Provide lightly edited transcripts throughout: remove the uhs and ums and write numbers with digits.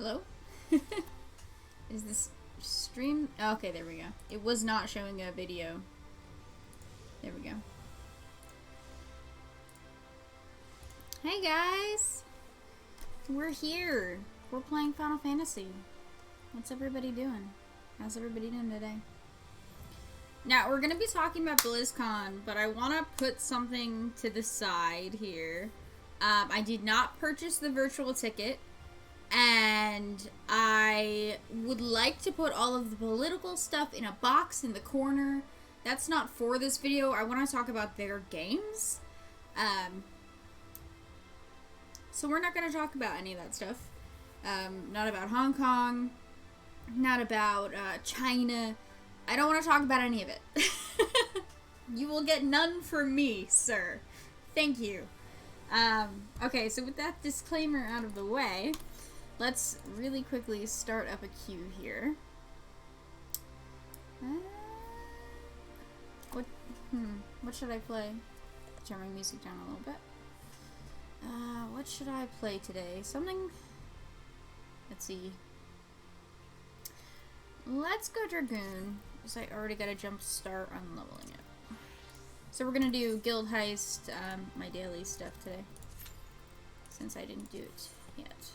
Hello? Is this stream? Oh, okay, there we go. It was not showing a video. There we go. Hey guys! We're here. We're playing Final Fantasy. What's everybody doing? How's everybody doing today? Now, we're going to be talking about Blizzcon, but I want to put something to the side here. I did not purchase the virtual ticket, and I would like to put all of the political stuff in a box in the corner. That's not for this video. I want to talk about their games. So we're not going to talk about any of that stuff. Not about Hong Kong, not about China. I don't want to talk about any of it. You will get none from me, sir. Thank you. Okay, so with that disclaimer out of the way, let's really quickly start up a queue here. What should I play? Turn my music down a little bit. What should I play today? Something... Let's see. Let's go Dragoon, because I already got a jump start on leveling it. So we're gonna do Guild Heist, my daily stuff today, since I didn't do it yet.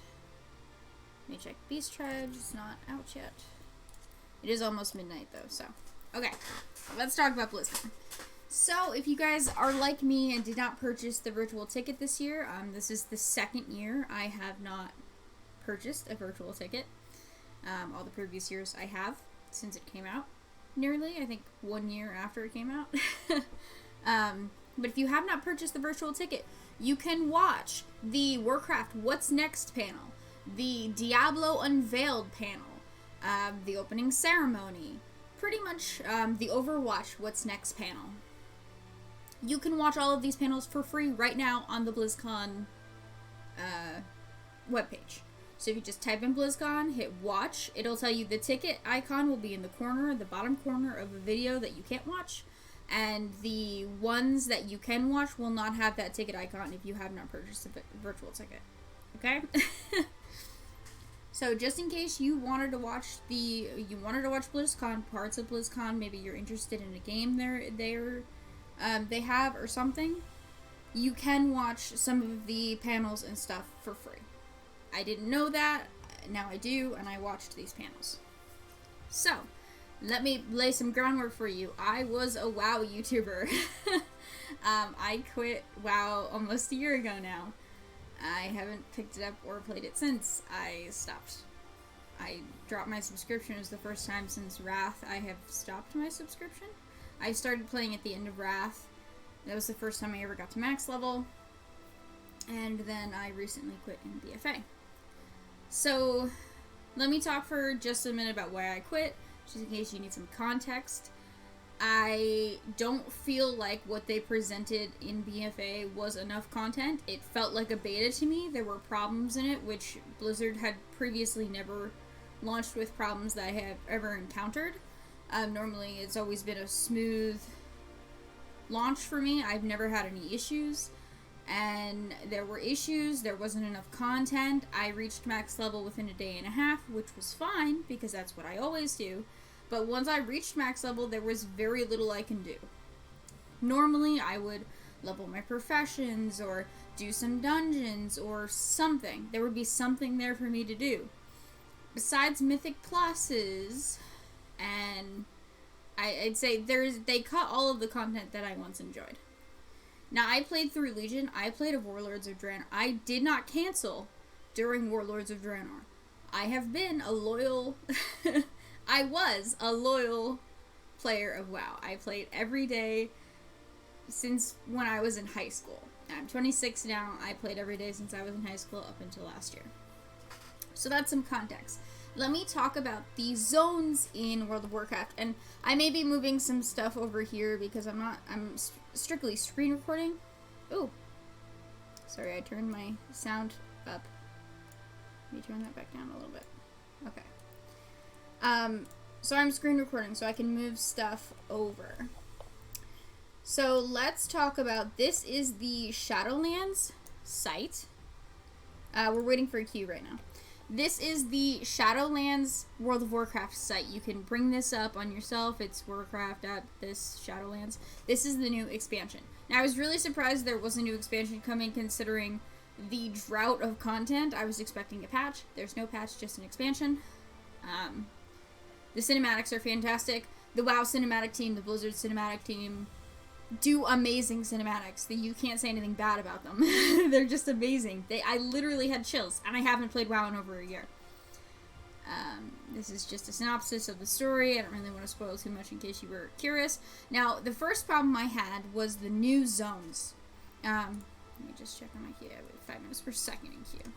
Let me check Beast Tribes, it's not out yet. It is almost midnight though, so. Okay, let's talk about BlizzCon. So, if you guys are like me and did not purchase the virtual ticket this year, this is the second year I have not purchased a virtual ticket. All the previous years I have, since it came out. Nearly, I think 1 year after it came out. But if you have not purchased the virtual ticket, you can watch the Warcraft What's Next panel, the Diablo Unveiled panel, the opening ceremony, pretty much the Overwatch What's Next panel. You can watch all of these panels for free right now on the BlizzCon webpage. So if you just type in BlizzCon, hit watch, it'll tell you the ticket icon will be in the corner, the bottom corner of a video that you can't watch. And the ones that you can watch will not have that ticket icon if you have not purchased a virtual ticket. Okay? So just in case you wanted to watch BlizzCon, parts of BlizzCon, maybe you're interested in a game they have or something, you can watch some of the panels and stuff for free. I didn't know that, now I do, and I watched these panels. So, let me lay some groundwork for you. I was a WoW YouTuber. I quit WoW almost a year ago now. I haven't picked it up or played it since I stopped. I dropped my subscription. It was the first time since Wrath I have stopped my subscription. I started playing at the end of Wrath. That was the first time I ever got to max level. And then I recently quit in BFA. So, let me talk for just a minute about why I quit, just in case you need some context. I don't feel like what they presented in BFA was enough content. It felt like a beta to me. There were problems in it, which Blizzard had previously never launched with problems that I have ever encountered. Normally, it's always been a smooth launch for me. I've never had any issues. And there were issues, there wasn't enough content. I reached max level within a day and a half, which was fine, because that's what I always do. But once I reached max level, there was very little I can do. Normally, I would level my professions, or do some dungeons, or something. There would be something there for me to do. Besides Mythic Pluses, and I'd say they cut all of the content that I once enjoyed. Now, I played through Legion. I played of Warlords of Draenor. I did not cancel during Warlords of Draenor. I have been a loyal... I was a loyal player of WoW. I played every day since when I was in high school. I'm 26 now. I played every day since I was in high school up until last year. So that's some context. Let me talk about the zones in World of Warcraft. And I may be moving some stuff over here because I'm strictly screen recording. Ooh. Sorry, I turned my sound up. Let me turn that back down a little bit. Okay. So I'm screen recording so I can move stuff over. So let's talk about, this is the Shadowlands site. We're waiting for a queue right now. This is the Shadowlands World of Warcraft site. You can bring this up on yourself. It's Warcraft.this Shadowlands. This is the new expansion. Now, I was really surprised there was a new expansion coming, considering the drought of content. I was expecting a patch. There's no patch, just an expansion. The cinematics are fantastic. The WoW cinematic team, the Blizzard cinematic team, do amazing cinematics. You can't say anything bad about them. They're just amazing. I literally had chills, and I haven't played WoW in over a year. This is just a synopsis of the story. I don't really want to spoil too much in case you were curious. Now, the first problem I had was the new zones. Let me just check on my queue. I have 5 minutes per second in queue.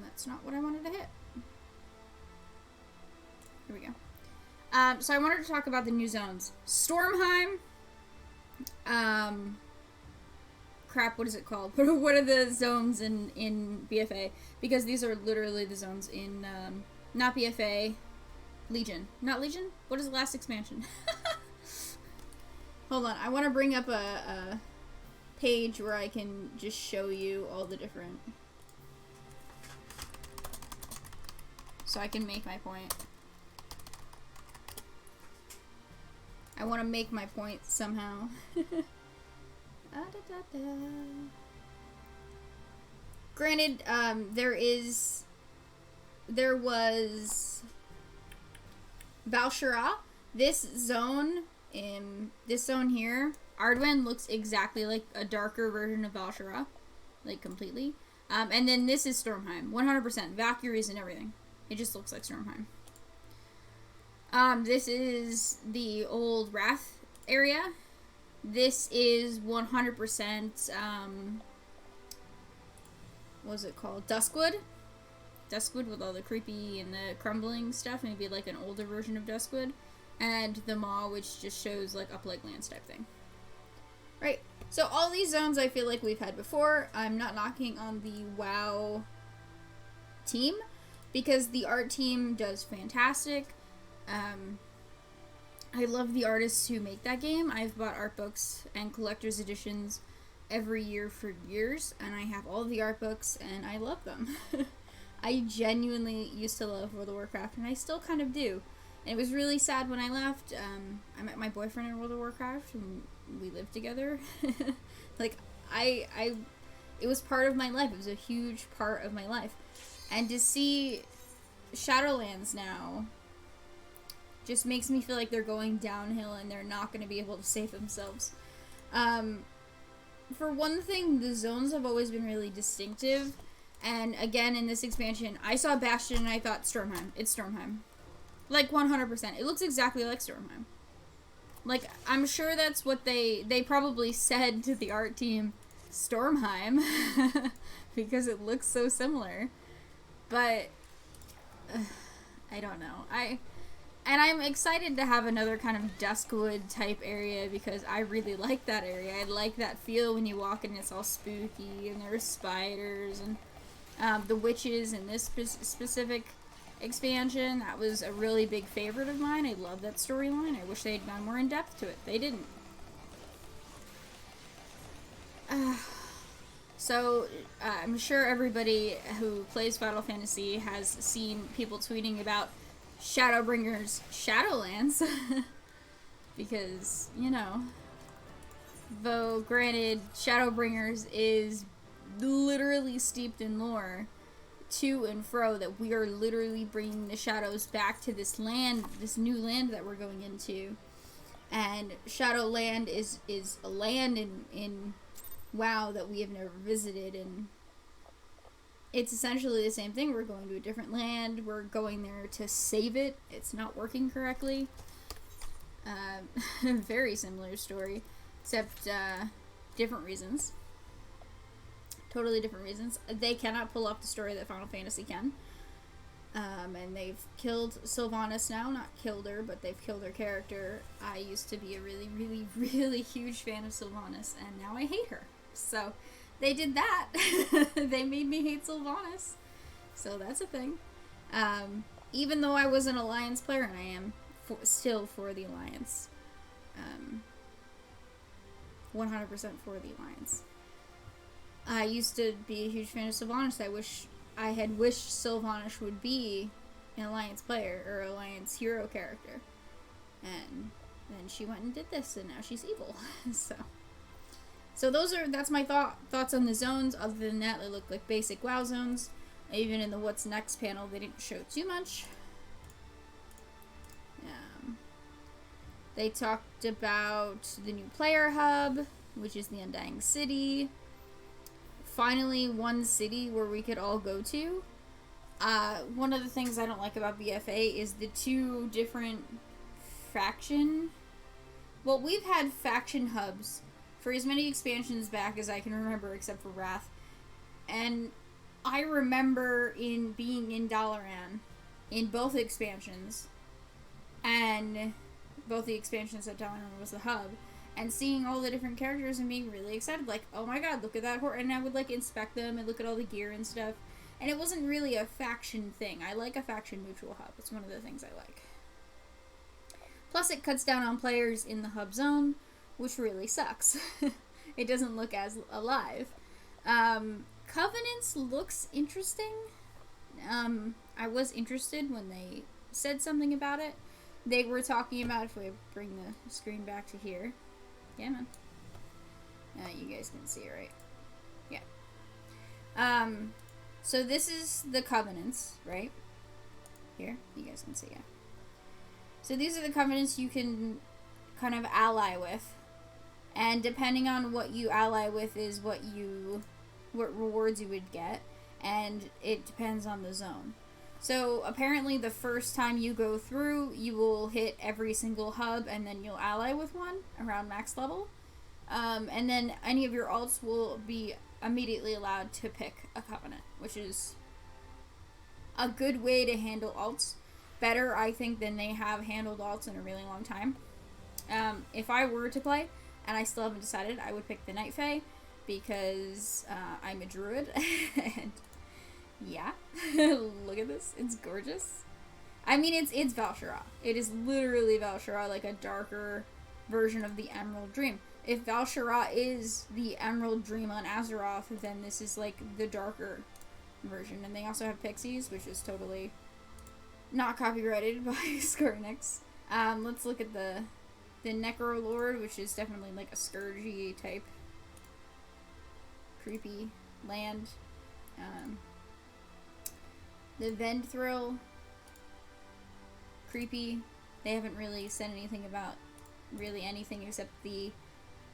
That's not what I wanted to hit. Here we go. So I wanted to talk about the new zones. Stormheim. Crap, what is it called? What are the zones in BFA? Because these are literally the zones in, not BFA, Legion. Not Legion? What is the last expansion? Hold on, I want to bring up a page where I can just show you all the different... So I can make my point. I want to make my point somehow. Granted, there was Val'sharah. This zone here, Ardwen looks exactly like a darker version of Val'sharah, like completely. And then this is Stormheim, 100%. Valkyries and everything. It just looks like Stormheim. This is the old Wrath area. This is 100%, what's it called? Duskwood. Duskwood with all the creepy and the crumbling stuff. Maybe like an older version of Duskwood. And the Maw, which just shows like Uplake Lands type thing. Right. So all these zones I feel like we've had before. I'm not knocking on the WoW team, because the art team does fantastic. I love the artists who make that game. I've bought art books and collector's editions every year for years, and I have all the art books, and I love them. I genuinely used to love World of Warcraft, and I still kind of do. And it was really sad when I left. I met my boyfriend in World of Warcraft, and we lived together. Like, it was part of my life. It was a huge part of my life. And to see Shadowlands now just makes me feel like they're going downhill and they're not going to be able to save themselves. For one thing, the zones have always been really distinctive. And again, in this expansion, I saw Bastion and I thought Stormheim. It's Stormheim. Like 100%. It looks exactly like Stormheim. Like, I'm sure that's what they probably said to the art team, Stormheim, because it looks so similar. But I don't know. I'm excited to have another kind of Duskwood type area, because I really like that area. I like that feel when you walk in. It's all spooky and there's spiders and the witches in this specific expansion. That was a really big favorite of mine. I love that storyline. I wish they had gone more in depth to it. They didn't. So, I'm sure everybody who plays Final Fantasy has seen people tweeting about Shadowbringers Shadowlands. Because, you know, though granted, Shadowbringers is literally steeped in lore to and fro, that we are literally bringing the shadows back to this land, this new land that we're going into. And Shadowland is a land in WoW that we have never visited, and it's essentially the same thing. We're going to a different land. We're going there to save it. It's not working correctly. Very similar story, except different reasons. Totally different reasons. They cannot pull off the story that Final Fantasy can. And they've killed Sylvanas now. Not killed her, but they've killed her character. I used to be a really, really, really huge fan of Sylvanas, and now I hate her. So, they did that. They made me hate Sylvanas. So that's a thing. Even though I was an Alliance player, and I am still for the Alliance. 100% for the Alliance. I used to be a huge fan of Sylvanas. I wish I had wished Sylvanas would be an Alliance player or Alliance hero character. And then she went and did this, and now she's evil. So that's my thoughts on the zones. Other than that, they look like basic WoW zones. Even in the what's next panel, they didn't show too much. They talked about the new player hub, which is the Undying City. Finally, one city where we could all go to. One of the things I don't like about BFA is the two different faction. Well, we've had faction hubs for as many expansions back as I can remember, except for Wrath. And I remember being in Dalaran in both expansions, and both the expansions that Dalaran was the hub, and seeing all the different characters and being really excited, like, oh my god, look at that horse, and I would, like, inspect them and look at all the gear and stuff, and it wasn't really a faction thing. I like a faction neutral hub. It's one of the things I like. Plus, it cuts down on players in the hub zone, which really sucks. It doesn't look as alive. Covenants looks interesting. I was interested when they said something about it. They were talking about, if we bring the screen back to here. Yeah, man. You guys can see it, right? Yeah. So this is the Covenants, right? Here, you guys can see it. So these are the Covenants you can kind of ally with. And depending on what you ally with is what rewards you would get. And it depends on the zone. So apparently the first time you go through, you will hit every single hub and then you'll ally with one around max level. And then any of your alts will be immediately allowed to pick a Covenant, which is a good way to handle alts. Better, I think, than they have handled alts in a really long time. If I were to play, and I still haven't decided, I would pick the Night Fae, because I'm a druid, and yeah, look at this, it's gorgeous. I mean, it's Val'sharah. It is literally Val'sharah, like a darker version of the Emerald Dream. If Val'sharah is the Emerald Dream on Azeroth, then this is like the darker version. And they also have pixies, which is totally not copyrighted by Square Enix. Let's look at the Necrolord, which is definitely like a scourgy type creepy land. The Vendthrill, creepy. They haven't really said anything about really anything except the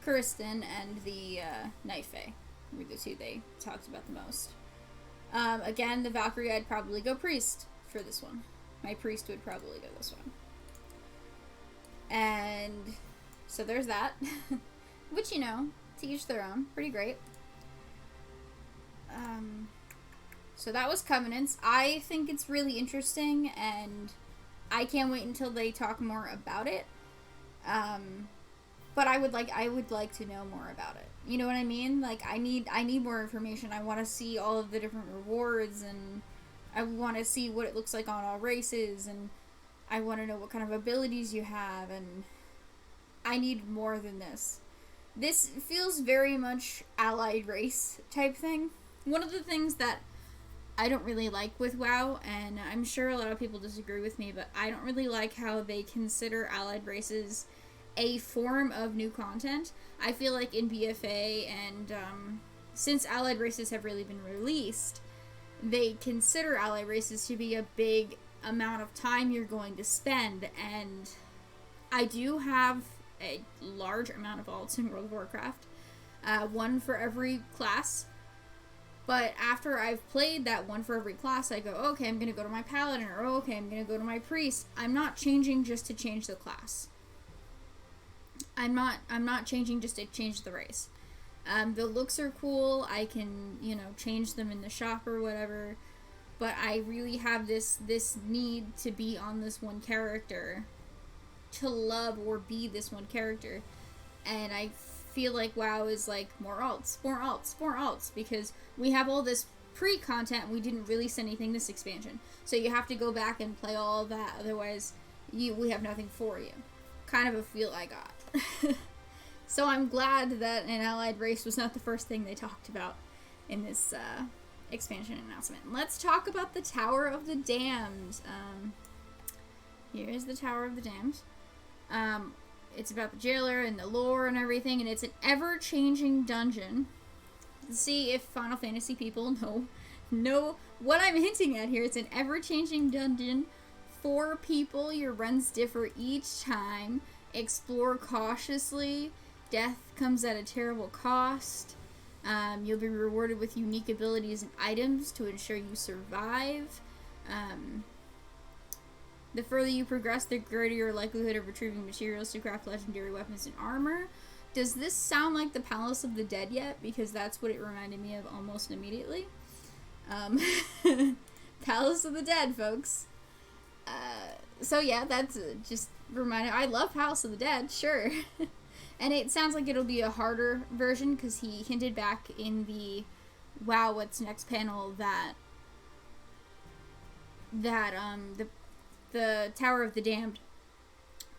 Kuristan and the Night Fae were the two they talked about the most. Again, the Valkyrie, I'd probably go Priest for this one. My Priest would probably go this one. And so there's that. Which, you know, to each their own. Pretty great. So that was Covenants. I think it's really interesting, and I can't wait until they talk more about it. But I would like to know more about it. You know what I mean? Like, I need more information. I want to see all of the different rewards, and I want to see what it looks like on all races, and I want to know what kind of abilities you have, and I need more than this. This feels very much allied race type thing. One of the things that I don't really like with WoW, and I'm sure a lot of people disagree with me, but I don't really like how they consider allied races a form of new content. I feel like in BFA and since allied races have really been released, they consider allied races to be a big amount of time you're going to spend, and I do have a large amount of alts in World of Warcraft, one for every class. But after I've played that one for every class, I go, okay, I'm going to go to my Paladin, or okay, I'm going to go to my Priest. I'm not changing just to change the class. I'm not changing just to change the race. The looks are cool. I can, you know, change them in the shop or whatever. But I really have this need to be on this one character, to love or be this one character. And I feel like WoW is like more alts, because we have all this pre-content and we didn't release anything this expansion. So you have to go back and play all of that, otherwise we have nothing for you. Kind of a feel I got. So I'm glad that an allied race was not the first thing they talked about in this expansion announcement. Let's talk about the Tower of the Damned. Here's the Tower of the Damned. It's about the jailer and the lore and everything, and it's an ever-changing dungeon. Let's see if Final Fantasy people know what I'm hinting at here. It's an ever-changing dungeon. 4 people, your runs differ each time. Explore cautiously. Death comes at a terrible cost. You'll be rewarded with unique abilities and items to ensure you survive. The further you progress, the greater your likelihood of retrieving materials to craft legendary weapons and armor. Does this sound like the Palace of the Dead yet? Because that's what it reminded me of almost immediately. Palace of the Dead, folks. So yeah, that's just reminded. I love Palace of the Dead, sure. And it sounds like it'll be a harder version, because he hinted back in the WoW What's Next panel that the Tower of the Damned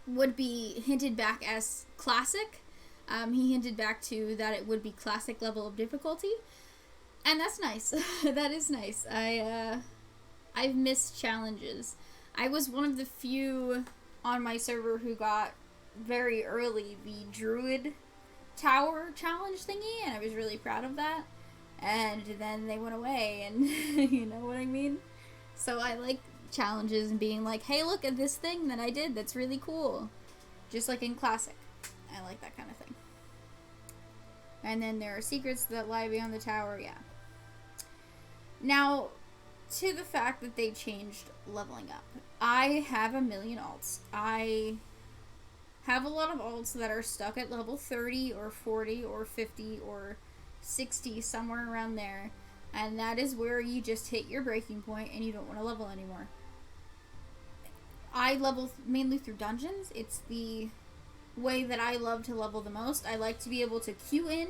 would be hinted back as classic. He hinted back to that it would be classic level of difficulty. And that's nice. That is nice. I've missed challenges. I was one of the few on my server who got very early the Druid Tower challenge thingy, and I was really proud of that. And then they went away, and you know what I mean? So I like challenges and being like, hey, look at this thing that I did that's really cool. Just like in Classic. I like that kind of thing. And then there are secrets that lie beyond the tower, yeah. Now, to the fact that they changed leveling up. I have a million alts. I have a lot of alts that are stuck at level 30 or 40 or 50 or 60, somewhere around there. And that is where you just hit your breaking point and you don't want to level anymore. I level mainly through dungeons. It's the way that I love to level the most. I like to be able to queue in,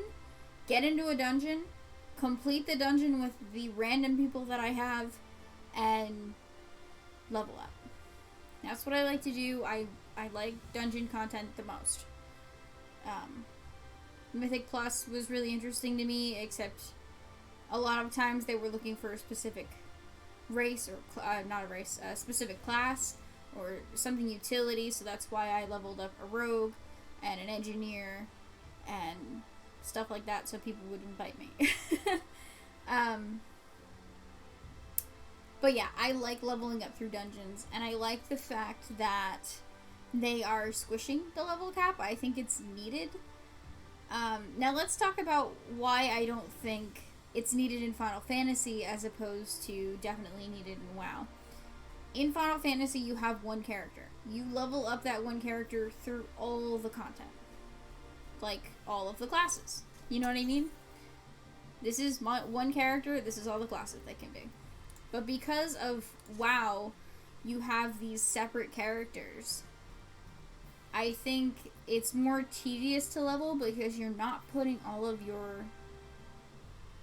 get into a dungeon, complete the dungeon with the random people that I have, and level up. That's what I like to do. I like dungeon content the most. Mythic Plus was really interesting to me, except a lot of times they were looking for a specific race, or not a race, a specific class, or something utility, so that's why I leveled up a rogue and an engineer and stuff like that, so people would invite me. But yeah, I like leveling up through dungeons, and I like the fact that they are squishing the level cap. I think it's needed. Now let's talk about why I don't think it's needed in Final Fantasy as opposed to definitely needed in WoW. In Final Fantasy, you have one character. You level up that one character through all the content. Like, all of the classes. You know what I mean? This is my one character, this is all the classes they can be. But because of WoW, you have these separate characters. I think it's more tedious to level because you're not putting all of your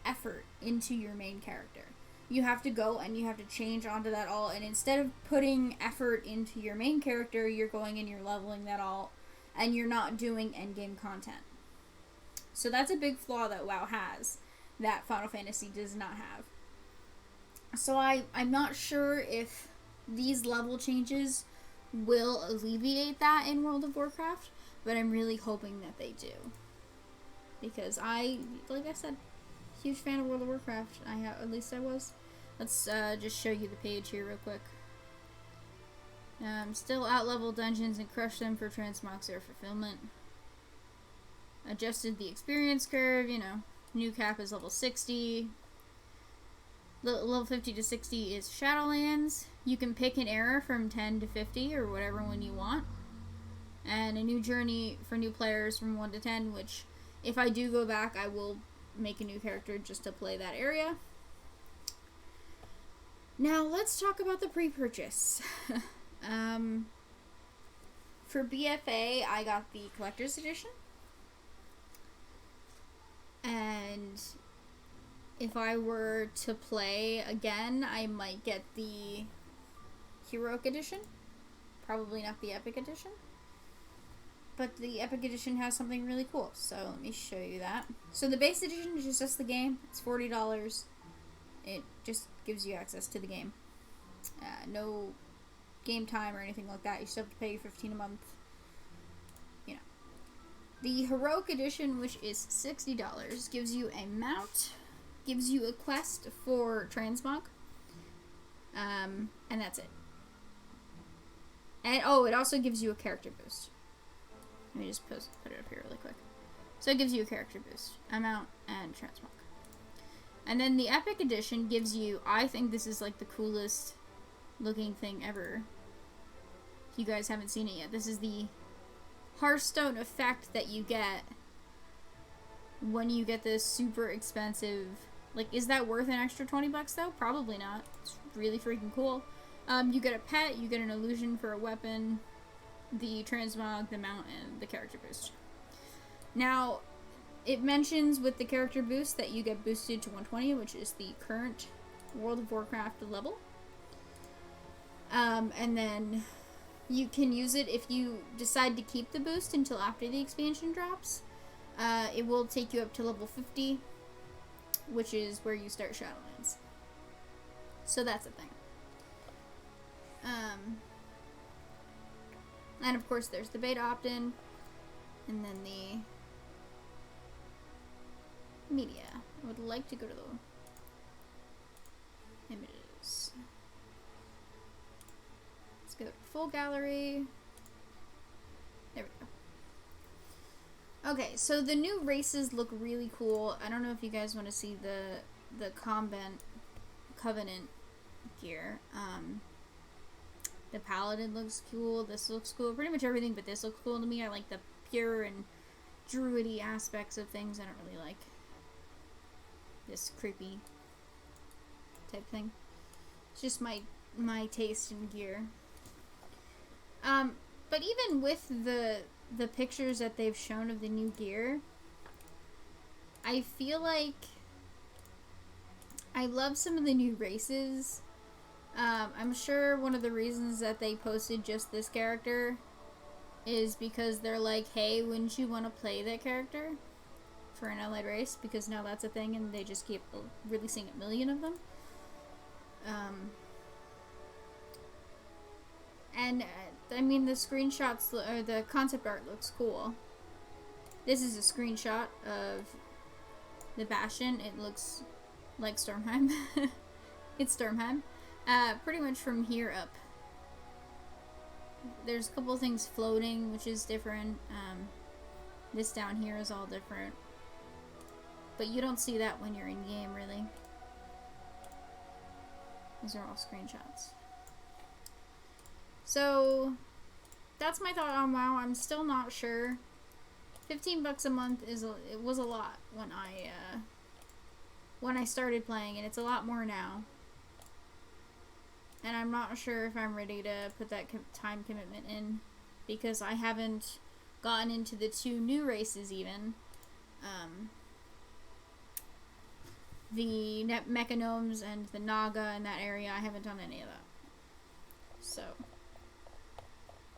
effort into your main character. You have to go and you have to change onto that alt, and instead of putting effort into your main character, you're going and you're leveling that alt, and you're not doing endgame content. So that's a big flaw that WoW has, that Final Fantasy does not have. So I'm not sure if these level changes will alleviate that in World of Warcraft, but I'm really hoping that they do. Because like I said, huge fan of World of Warcraft. At least I was. Let's just show you the page here real quick. Still out-level dungeons and crush them for transmoxer fulfillment. Adjusted the experience curve, you know. New cap is level 60. Level 50 to 60 is Shadowlands. You can pick an era from 10 to 50 or whatever one you want. And a new journey for new players from 1 to 10, which if I do go back, I will make a new character just to play that area. Now let's talk about the pre-purchase. For BFA, I got the collector's edition. And if I were to play again, I might get the Heroic edition. Probably not the Epic edition. But the Epic edition has something really cool, so let me show you that. So the base edition is just the game. It's $40. It just gives you access to the game. No game time or anything like that. You still have to pay $15 a month. You know. The Heroic Edition, which is $60, gives you a mount, gives you a quest for transmog, and that's it. And oh, it also gives you a character boost. Let me just put it up here really quick. So it gives you a character boost, a mount, and transmog. And then the Epic Edition gives you, I think this is like the coolest looking thing ever. If you guys haven't seen it yet, this is the Hearthstone effect that you get when you get this super expensive. Like, is that worth an extra $20 though? Probably not. It's really freaking cool. You get a pet, you get an illusion for a weapon, the transmog, the mount, and the character boost. Now, it mentions with the character boost that you get boosted to 120, which is the current World of Warcraft level. And then you can use it if you decide to keep the boost until after the expansion drops. It will take you up to level 50, which is where you start Shadowlands. So that's a thing. And of course there's the beta opt-in, and then the media. I would like to go to the images. Let's go to full gallery. There we go. Okay, so the new races look really cool. I don't know if you guys want to see the Covenant gear. The Paladin looks cool. This looks cool. Pretty much everything but this looks cool to me. I like the pure and druidy aspects of things. I don't really like this creepy type thing. It's just my taste in gear. But even with the pictures that they've shown of the new gear, I feel like I love some of the new races. I'm sure one of the reasons that they posted just this character is because they're like, hey, wouldn't you want to play that character for an allied race? Because now that's a thing and they just keep releasing a million of them. I mean, the screenshots, or the concept art looks cool. This is a screenshot of the Bastion. It looks like Stormheim. It's Stormheim. Pretty much from here up. There's a couple things floating, which is different. This down here is all different. But you don't see that when you're in game, really. These are all screenshots. So, that's my thought on WoW. I'm still not sure. $15 a month it was a lot when I started playing, and it's a lot more now. And I'm not sure if I'm ready to put that time commitment in, because I haven't gotten into the 2 new races even. The Mechanomes and the Naga in that area, I haven't done any of that. So,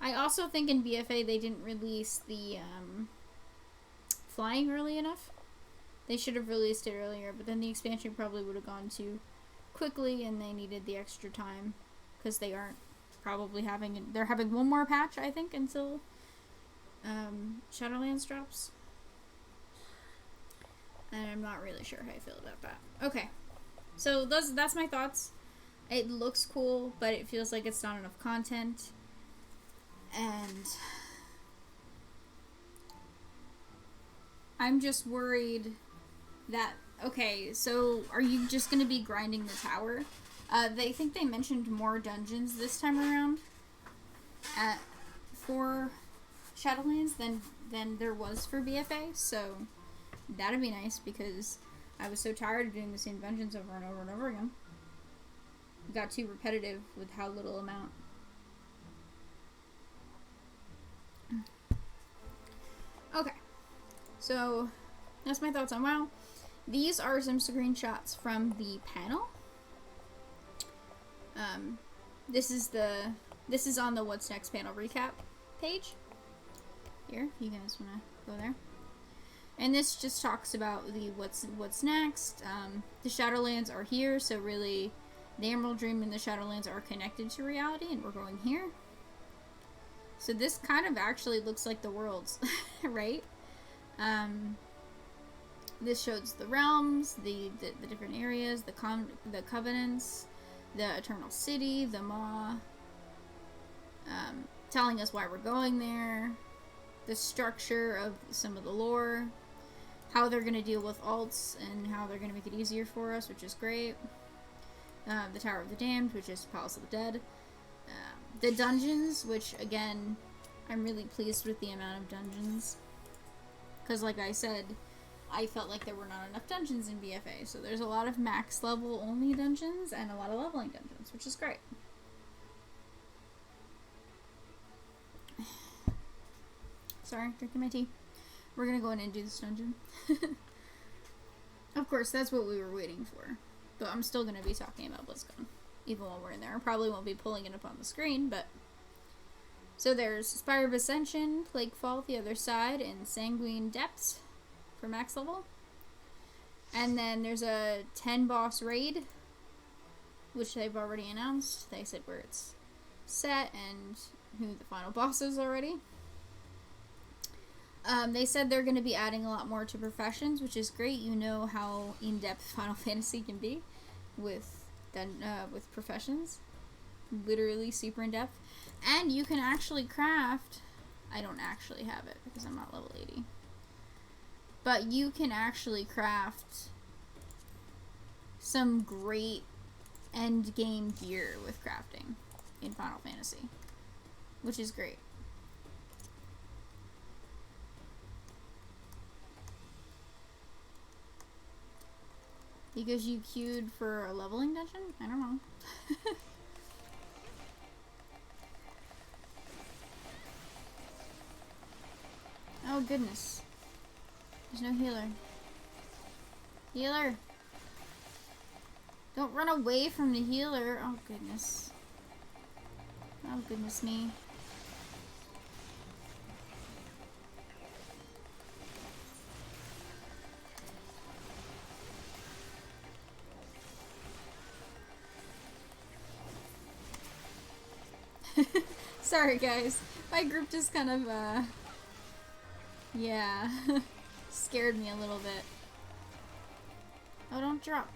I also think in BFA they didn't release the flying early enough. They should have released it earlier, but then the expansion probably would have gone too quickly, and they needed the extra time because they aren't probably they're having one more patch, I think, until Shadowlands drops. And I'm not really sure how I feel about that. Okay, so that's my thoughts. It looks cool, but it feels like it's not enough content, and I'm just worried that, okay, so are you just going to be grinding the tower? They think they mentioned more dungeons this time around for Shadowlands than there was for BFA, so that'd be nice, because I was so tired of doing the same dungeons over and over and over again. It got too repetitive with how little amount. Okay, so that's my thoughts on WoW. These are some screenshots from the panel. This is on the What's Next panel recap page. Here, if you guys want to go there. And this just talks about the what's next. The Shadowlands are here, so really, the Emerald Dream and the Shadowlands are connected to reality, and we're going here. So this kind of actually looks like the worlds, right? This shows the realms, the different areas, the covenants, the Eternal City, the Maw, telling us why we're going there, the structure of some of the lore, how they're going to deal with alts, and how they're going to make it easier for us, which is great. The Tower of the Damned, which is Palace of the Dead. The dungeons, which, again, I'm really pleased with the amount of dungeons. Because, like I said, I felt like there were not enough dungeons in BFA. So there's a lot of max level only dungeons and a lot of leveling dungeons, which is great. Sorry, drinking my tea. We're gonna go in and do this dungeon. Of course, that's what we were waiting for. But I'm still gonna be talking about Blizzcon, even while we're in there. I probably won't be pulling it up on the screen, but... So there's Spire of Ascension, Plaguefall, the other side, and Sanguine Depths for max level. And then there's a 10 boss raid, which they've already announced. They said where it's set and who the final boss is already. They said they're going to be adding a lot more to professions, which is great. You know how in-depth Final Fantasy can be with professions. Literally super in-depth. And you can actually craft... I don't actually have it because I'm not level 80. But you can actually craft some great end-game gear with crafting in Final Fantasy, which is great. Because you queued for a leveling dungeon? I don't know. Oh goodness. There's no healer. Healer! Don't run away from the healer. Oh goodness. Oh goodness me. Sorry guys, my group just kind of, yeah, scared me a little bit. Oh, don't drop.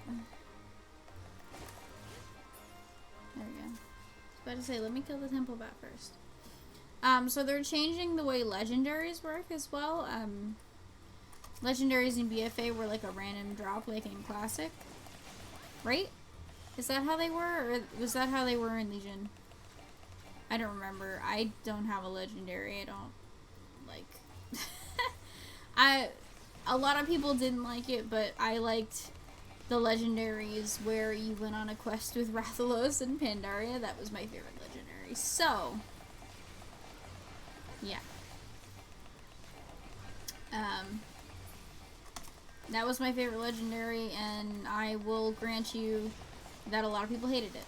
There we go. I was about to say, let me kill the temple bat first. So they're changing the way legendaries work as well. Legendaries in BFA were like a random drop like in Classic. Right? Is that how they were, or was that how they were in Legion? I don't remember. I don't have a legendary. I don't like... A lot of people didn't like it, but I liked the legendaries where you went on a quest with Rathalos and Pandaria. That was my favorite legendary. So, yeah. That was my favorite legendary, and I will grant you that a lot of people hated it.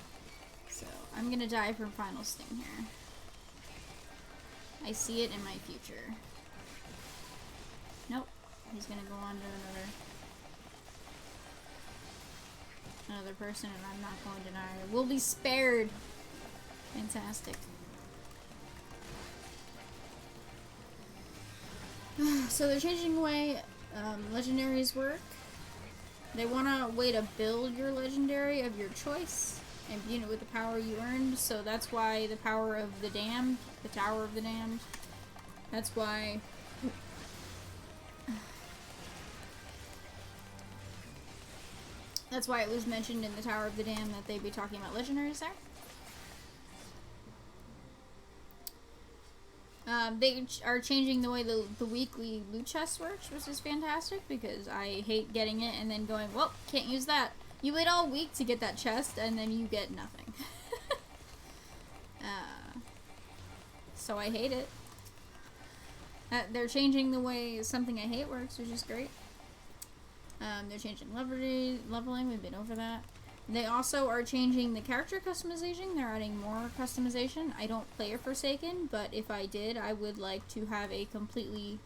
So, I'm gonna die from Final Sting here. I see it in my future. Nope. He's gonna go on to another person, and I'm not going to die. We'll be spared. Fantastic. So they're changing the way legendaries work. They want a way to build your legendary of your choice. Imbue it with the power you earned, so that's why the power of the damned, the Tower of the Damned, that's why it was mentioned in the Tower of the Damned that they'd be talking about legendaries there. They are changing the way the weekly loot chest works, which is fantastic, because I hate getting it and then going, well, can't use that. You wait all week to get that chest, and then you get nothing. So I hate it. They're changing the way something I hate works, which is great. They're changing leveling, we've been over that. They also are changing the character customization. They're adding more customization. I don't play a Forsaken, but if I did, I would like to have a completely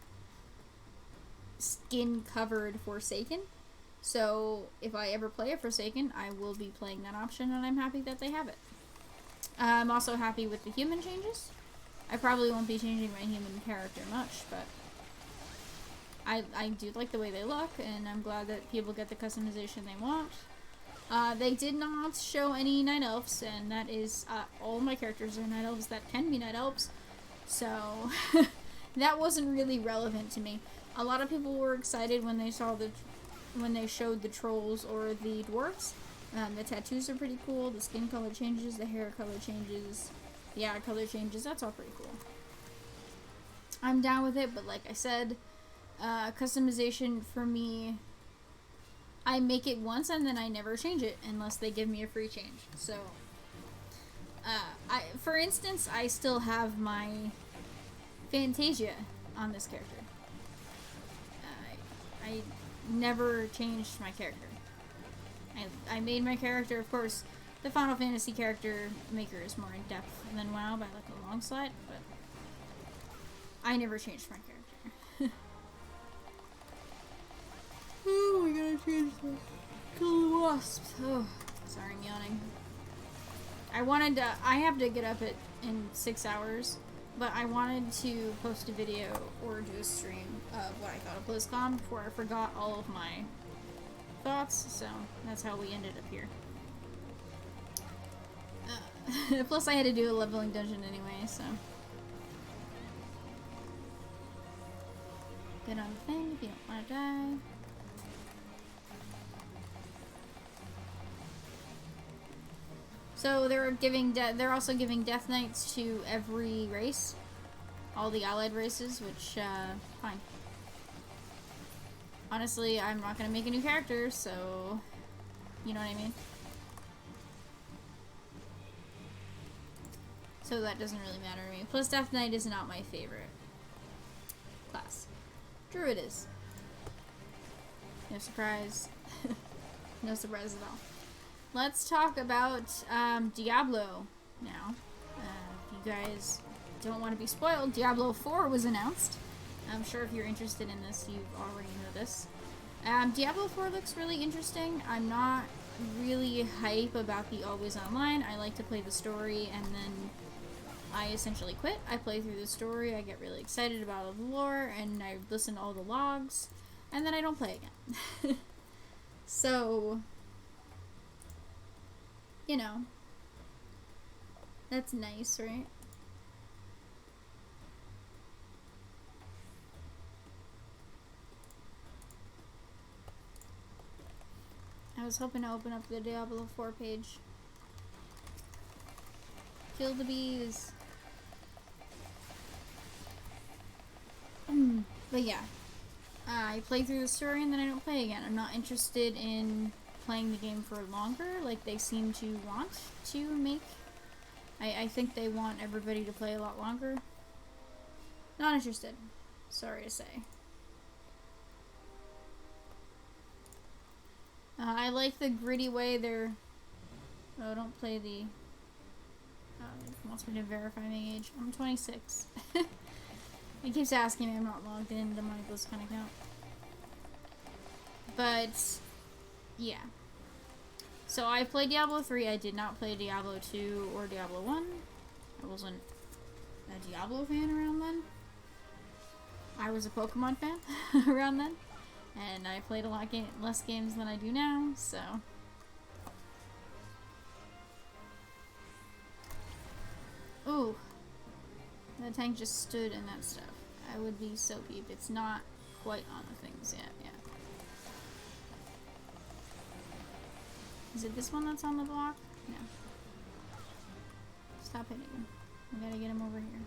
skin covered Forsaken. So if I ever play a Forsaken, I will be playing that option, and I'm happy that they have it. I'm also happy with the human changes. I probably won't be changing my human character much, but I do like the way they look, and I'm glad that people get the customization they want. They did not show any Night Elves, and that is, all my characters are Night Elves that can be Night Elves, so that wasn't really relevant to me. A lot of people were excited when they saw when they showed the trolls or the dwarves. The tattoos are pretty cool, the skin color changes, the hair color changes, the eye color changes, that's all pretty cool. I'm down with it, but like I said, customization for me, I make it once and then I never change it unless they give me a free change. So, for instance, I still have my Fantasia on this character. I never changed my character. I made my character, of course, the Final Fantasy character maker is more in depth than WoW by like a long slide, but I never changed my character. Oh, we gotta change the kill the wasps. Oh, sorry, I'm yawning. I have to get up in 6 hours, but I wanted to post a video or do a stream of what I thought of BlizzCon before I forgot all of my thoughts, so that's how we ended up here. Plus I had to do a leveling dungeon anyway, so. Get on the thing if you don't want to die. So they're also giving Death Knights to every race, all the allied races, which fine. Honestly, I'm not gonna make a new character, so you know what I mean. So that doesn't really matter to me. Plus, Death Knight is not my favorite class. Druid is. No surprise. No surprise at all. Let's talk about Diablo now. If you guys don't want to be spoiled, Diablo 4 was announced. I'm sure if you're interested in this, you already know this. Diablo 4 looks really interesting. I'm not really hype about the always online. I like to play the story and then I essentially quit. I play through the story, I get really excited about all the lore, and I listen to all the logs, and then I don't play again. So, you know, that's nice, right? I was hoping to open up the Diablo 4 page. Kill the bees. But yeah, I play through the story and then I don't play again. I'm not interested in playing the game for longer, like they seem to want to make. I think they want everybody to play a lot longer. Not interested. Sorry to say. I like the gritty way they're... Oh, don't play the... It wants me to verify my age. I'm 26. It keeps asking me I'm not logged into my Blizzcon account. But, yeah. So I played Diablo 3. I did not play Diablo 2 or Diablo 1. I wasn't a Diablo fan around then. I was a Pokemon fan around then. And I played a lot less games than I do now, so... Ooh. The tank just stood in that stuff. I would be so peeved. It's not quite on the things yet, yeah. Is it this one that's on the block? No. Stop hitting him. We gotta get him over here.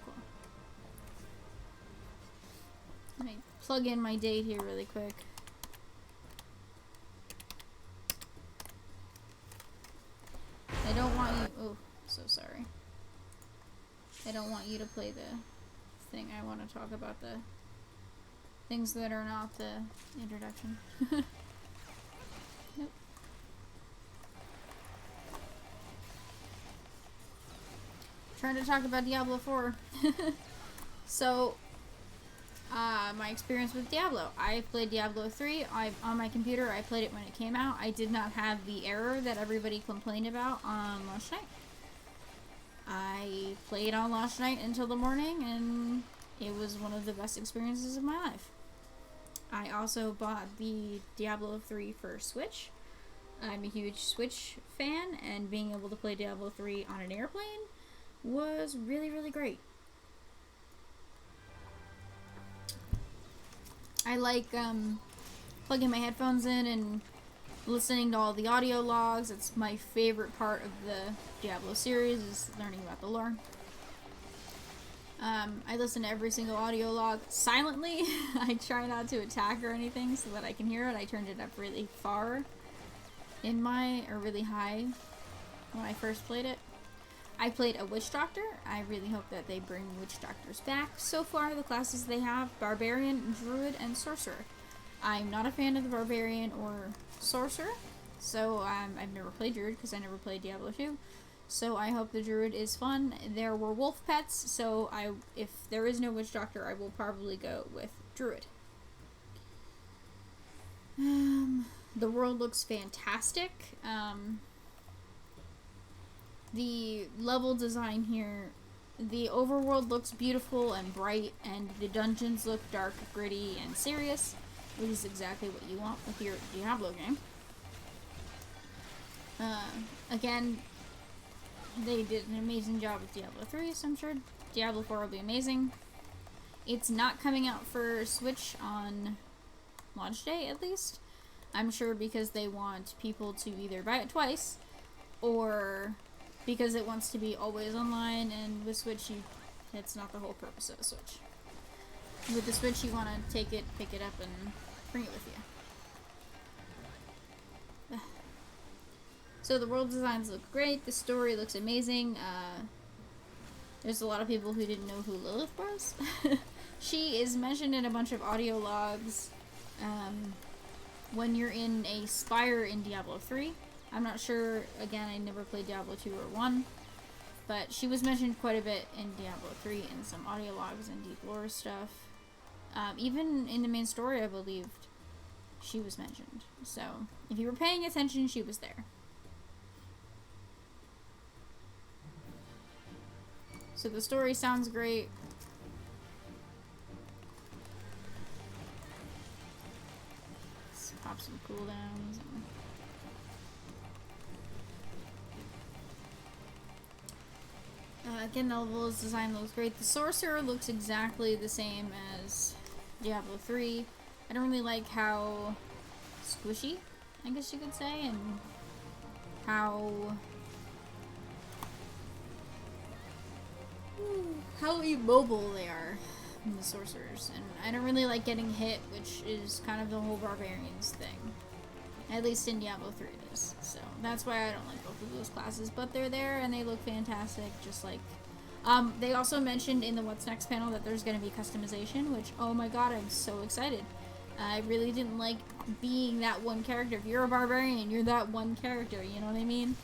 Cool. Let me plug in my date here really quick. I don't want you... Oh, so sorry. I don't want you to play the thing. I want to talk about the things that are not the introduction. Nope. trying to talk about Diablo 4. So, my experience with Diablo. I played Diablo 3 on my computer. I played it when it came out. I did not have the error that everybody complained about on launch night. I played on launch night until the morning, and it was one of the best experiences of my life. I also bought the Diablo 3 for Switch. I'm a huge Switch fan, and being able to play Diablo 3 on an airplane was really, really great. I like plugging my headphones in and listening to all the audio logs. It's my favorite part of the Diablo series, is learning about the lore. I listen to every single audio log silently. I try not to attack or anything so that I can hear it. I turned it up really far or really high when I first played it. I played a Witch Doctor. I really hope that they bring Witch Doctors back. So far, the classes they have, Barbarian, Druid, and Sorcerer. I'm not a fan of the Barbarian or Sorcerer, so I've never played Druid because I never played Diablo 2. So I hope the Druid is fun. There were wolf pets, so if there is no Witch Doctor, I will probably go with Druid. The world looks fantastic. The level design here, the overworld looks beautiful and bright, and the dungeons look dark, gritty, and serious, which is exactly what you want with your Diablo game. Again, they did an amazing job with Diablo 3, so I'm sure Diablo 4 will be amazing. It's not coming out for Switch on launch day, at least. I'm sure because they want people to either buy it twice, or because it wants to be always online, and with Switch, that's not the whole purpose of a Switch. With the Switch, you want to take it, pick it up, and bring it with you. So the world designs look great, the story looks amazing. There's a lot of people who didn't know who Lilith was. She is mentioned in a bunch of audio logs when you're in a spire in Diablo 3. I'm not sure, again, I never played Diablo 2 or 1, but she was mentioned quite a bit in Diablo 3 in some audio logs and deep lore stuff. Even in the main story, I believe she was mentioned. So, if you were paying attention, she was there. So the story sounds great. Let's pop some cooldowns. Again, the levels design looks great. The Sorcerer looks exactly the same as Diablo 3. I don't really like how squishy, I guess you could say, and how immobile they are, the Sorcerers. And I don't really like getting hit, which is kind of the whole Barbarians thing. At least in Diablo 3 it is. So that's why I don't like both of those classes. But they're there and they look fantastic, just like... they also mentioned in the What's Next panel that there's going to be customization, which, oh my god, I'm so excited. I really didn't like being that one character. If you're a barbarian, you're that one character, you know what I mean?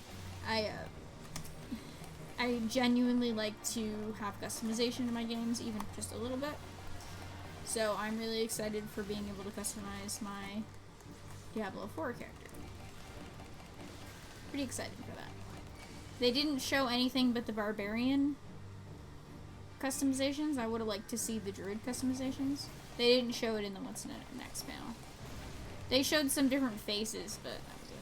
I genuinely like to have customization in my games, even just a little bit. So I'm really excited for being able to customize my Diablo 4 character. Pretty excited for that. They didn't show anything but the barbarian customizations. I would have liked to see the druid customizations. They didn't show it in the What's Next panel. They showed some different faces, but that was it.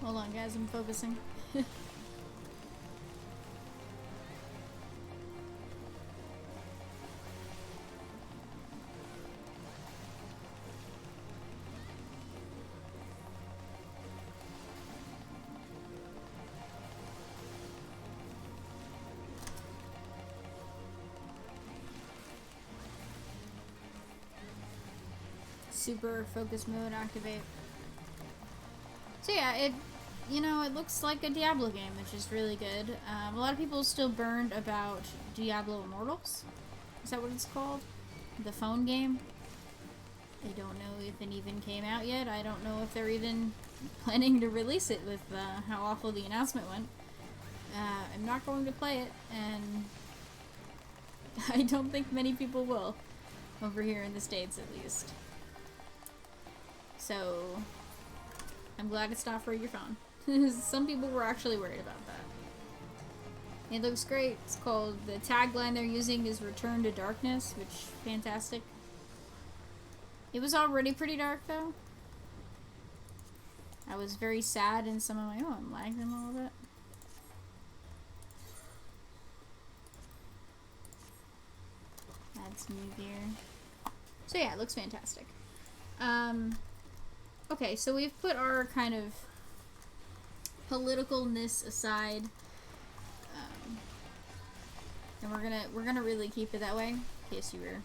Hold on, guys, I'm focusing. Super focus mode activate. So yeah, it looks like a Diablo game, which is really good. A lot of people are still burned about Diablo Immortals, Is that what it's called? The phone game? I don't know if it even came out yet. I don't know if they're even planning to release it with how awful the announcement went. I'm not going to play it, and I don't think many people will, over here in the States at least. So, I'm glad it's not for your phone. Some people were actually worried about that. It looks great. It's called, the tagline they're using is Return to Darkness, which, fantastic. It was already pretty dark, though. I was very sad in some of my... Oh, I'm lagging a little bit. Add some new gear. So yeah, it looks fantastic. Okay, so we've put our kind of politicalness aside. And we're gonna really keep it that way, in case you were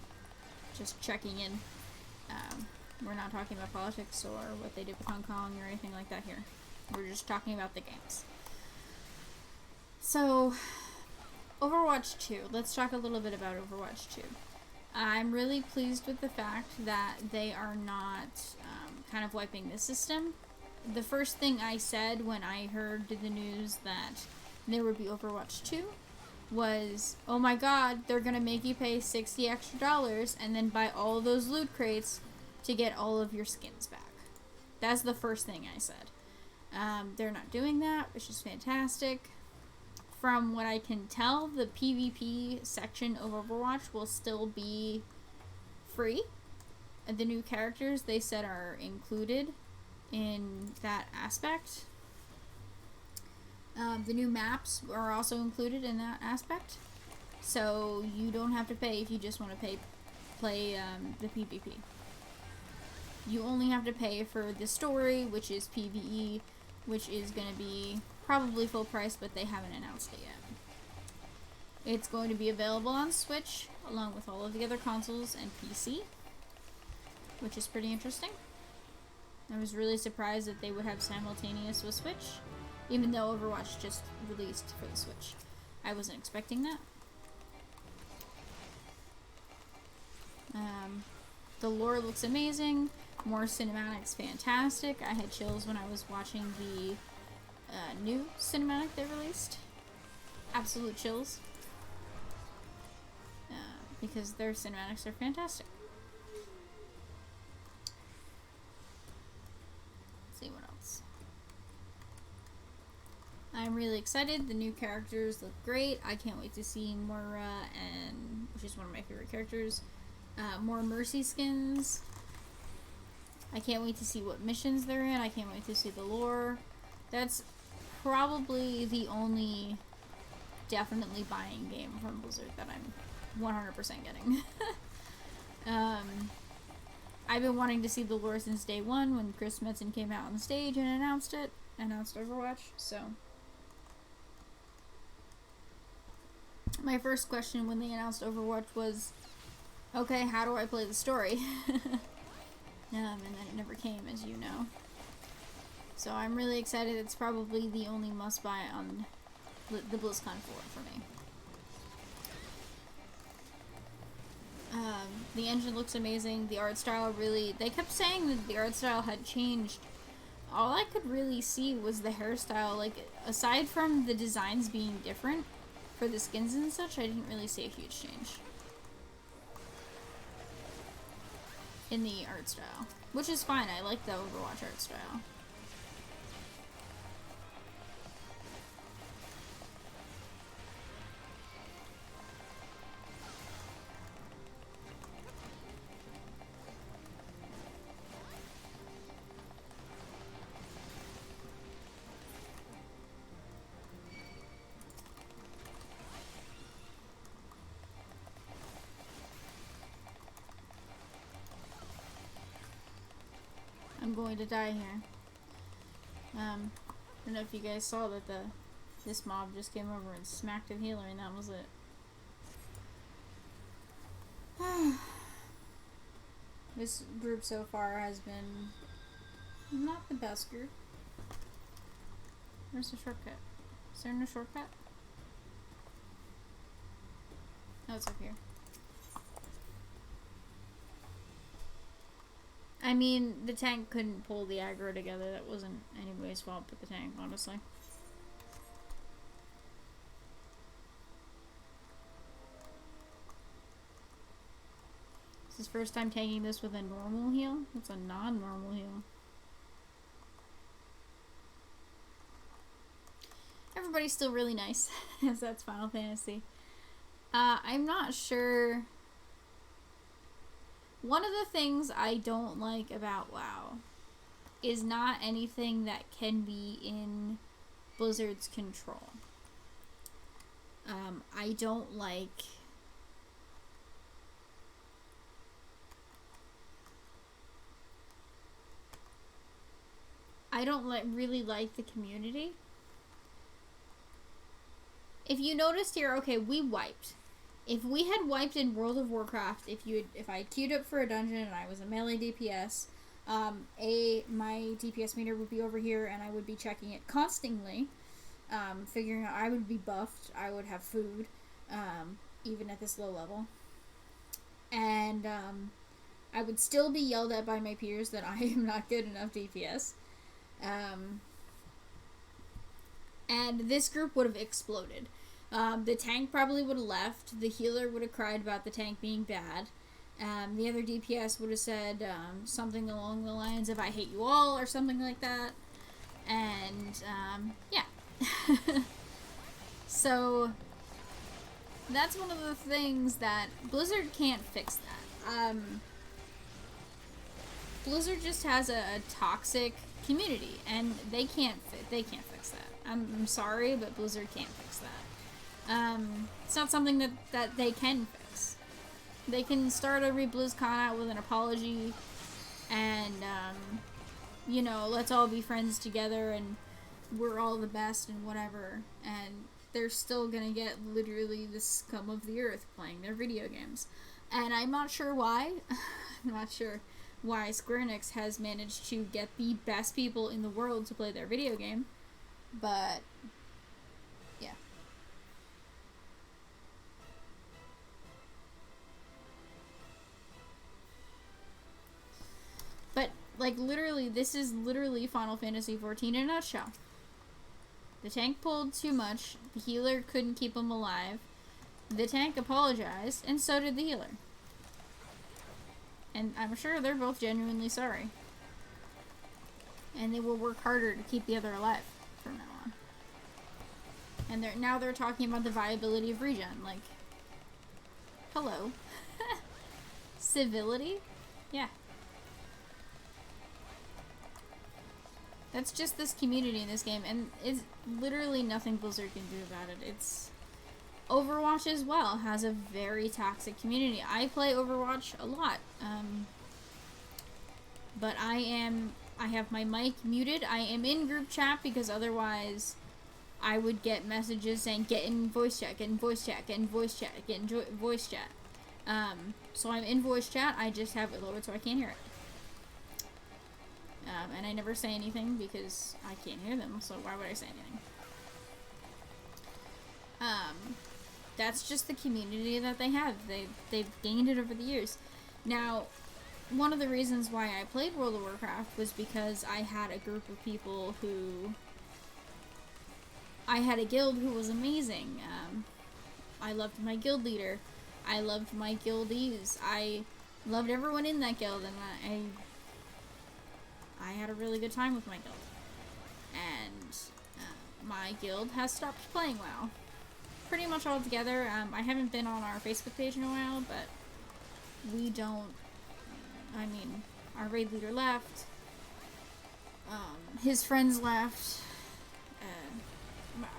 just checking in. We're not talking about politics or what they did with Hong Kong or anything like that here. We're just talking about the games. So, Overwatch 2. Let's talk a little bit about Overwatch 2. I'm really pleased with the fact that they are not kind of wiping the system. The first thing I said when I heard the news that there would be Overwatch 2 was, oh my god, they're gonna make you pay $60 extra and then buy all of those loot crates to get all of your skins back. That's the first thing I said. They're not doing that, which is fantastic. From what I can tell, the PvP section of Overwatch will still be free. The new characters they said are included in that aspect. The new maps are also included in that aspect. So you don't have to pay if you just want to play the PvP. You only have to pay for the story, which is PvE, which is going to be probably full price, but they haven't announced it yet. It's going to be available on Switch, along with all of the other consoles and PC, which is pretty interesting. I was really surprised that they would have simultaneous with Switch, even though Overwatch just released for the Switch. I wasn't expecting that. The lore looks amazing. More cinematics, fantastic. I had chills when I was watching the new cinematic they released. Absolute chills. Because their cinematics are fantastic. Let's see what else. I'm really excited. The new characters look great. I can't wait to see Moira, and which is one of my favorite characters. More Mercy skins. I can't wait to see what missions they're in. I can't wait to see the lore. That's probably the only definitely buying game from Blizzard that I'm 100% getting. I've been wanting to see the lore since day one when Chris Metzen came out on the stage and announced Overwatch, so. My first question when they announced Overwatch was, okay, how do I play the story? And then it never came, as you know. So I'm really excited. It's probably the only must-buy on the BlizzCon 4 for me. The engine looks amazing. The art style really... They kept saying that the art style had changed. All I could really see was the hairstyle. Like, aside from the designs being different for the skins and such, I didn't really see a huge change in the art style, which is fine. I like the Overwatch art style. I'm going to die here. I don't know if you guys saw that this mob just came over and smacked a healer, and that was it. This group so far has been not the best group. Where's the shortcut? Is there no shortcut? Oh, it's up here. I mean, the tank couldn't pull the aggro together. That wasn't anybody's fault but the tank, honestly. This is first time taking this with a normal heal? What's a non-normal heal? Everybody's still really nice, as that's Final Fantasy. I'm not sure. One of the things I don't like about WoW is not anything that can be in Blizzard's control. I don't like... really like the community. If you noticed here, okay, we wiped. If we had wiped in World of Warcraft, if I had queued up for a dungeon and I was a melee DPS, my DPS meter would be over here and I would be checking it constantly, figuring out I would be buffed, I would have food, even at this low level. And I would still be yelled at by my peers that I am not good enough DPS. And this group would have exploded. The tank probably would have left. The healer would have cried about the tank being bad. The other DPS would have said something along the lines of "I hate you all" or something like that. And yeah. So that's one of the things that Blizzard can't fix that. Blizzard just has a toxic community, and they can't fix that. I'm sorry, but Blizzard can't fix that. It's not something that they can fix. They can start every BlizzCon out with an apology, and you know, let's all be friends together, and we're all the best, and whatever. And they're still gonna get literally the scum of the earth playing their video games, and I'm not sure why. I'm not sure why Square Enix has managed to get the best people in the world to play their video game, but yeah. But like literally, this is literally Final Fantasy XIV in a nutshell. The tank pulled too much, the healer couldn't keep him alive, the tank apologized, and so did the healer. And I'm sure they're both genuinely sorry. And they will work harder to keep the other alive from now on. And now they're talking about the viability of regen. Like, hello. Civility? Yeah. That's just this community in this game, and it's literally nothing Blizzard can do about it. It's... Overwatch as well has a very toxic community. I play Overwatch a lot, but I have my mic muted. I am in group chat because otherwise I would get messages saying get in voice chat, get in voice chat, get in voice chat, get in voice chat. So I'm in voice chat, I just have it lowered so I can't hear it. And I never say anything because I can't hear them, so why would I say anything? That's just the community that they have. They've gained it over the years. Now, one of the reasons why I played World of Warcraft was because I had a group of people who... I had a guild who was amazing. I loved my guild leader. I loved my guildees. I loved everyone in that guild, and I had a really good time with my guild. And my guild has stopped playing WoW. Pretty much all together. I haven't been on our Facebook page in a while, but we don't... I mean, our raid leader left. His friends left.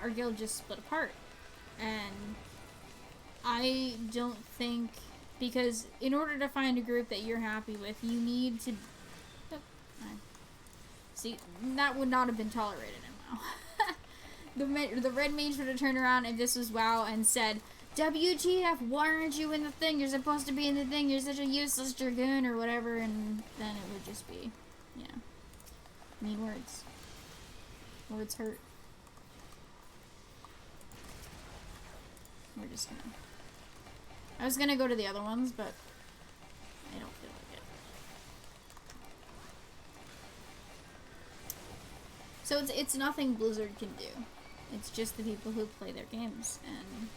Our guild just split apart. And I don't think... Because in order to find a group that you're happy with, you need to... See, that would not have been tolerated in WoW. The red mage would have turned around if this was WoW and said, WTF, why aren't you in the thing? You're supposed to be in the thing. You're such a useless dragoon or whatever. And then it would just be, you know, mean words. Words hurt. We're just gonna... I was gonna go to the other ones, but I don't feel like it. So it's nothing Blizzard can do. It's just the people who play their games, and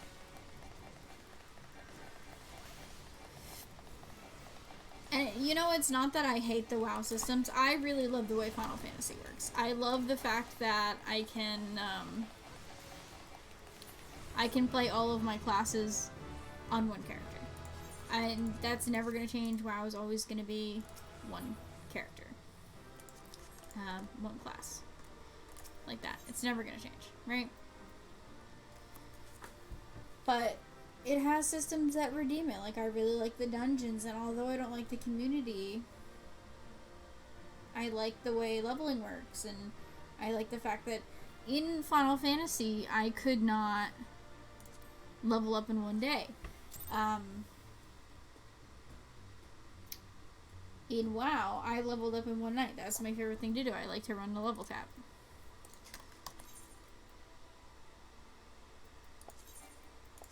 you know, it's not that I hate the WoW systems. I really love the way Final Fantasy works. I love the fact that I can play all of my classes on one character. And that's never going to change. WoW is always going to be one character. One class. Like that. It's never going to change, right? But it has systems that redeem it. Like, I really like the dungeons, and although I don't like the community, I like the way leveling works, and I like the fact that in Final Fantasy, I could not level up in one day. In WoW, I leveled up in one night. That's my favorite thing to do. I like to run the level cap.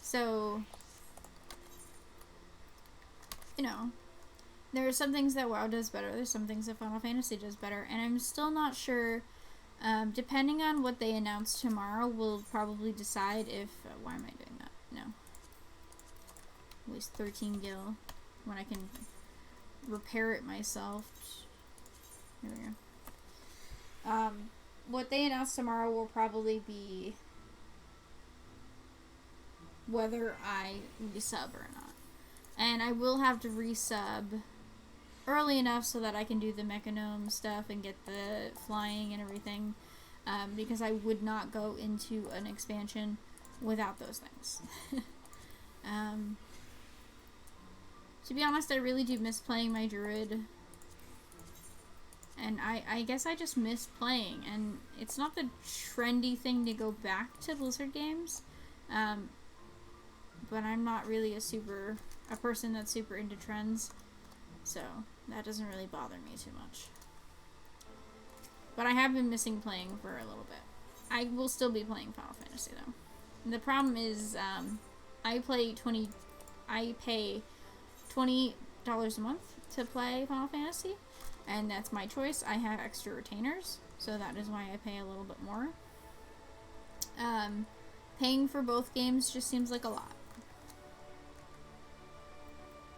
So, you know, there are some things that WoW does better. There's some things that Final Fantasy does better. And I'm still not sure, depending on what they announce tomorrow, we'll probably decide if, why am I doing that? No. Waste 13 gil when I can repair it myself. Here we go. What they announce tomorrow will probably be whether I resub or not. And I will have to resub early enough so that I can do the Mechanome stuff and get the flying and everything. Because I would not go into an expansion without those things. To be honest, I really do miss playing my druid. And I guess I just miss playing. And it's not the trendy thing to go back to Blizzard games. But I'm not really a person that's super into trends. So that doesn't really bother me too much. But I have been missing playing for a little bit. I will still be playing Final Fantasy though. And the problem is, I pay $20 a month to play Final Fantasy, and that's my choice. I have extra retainers, so that is why I pay a little bit more. Paying for both games just seems like a lot.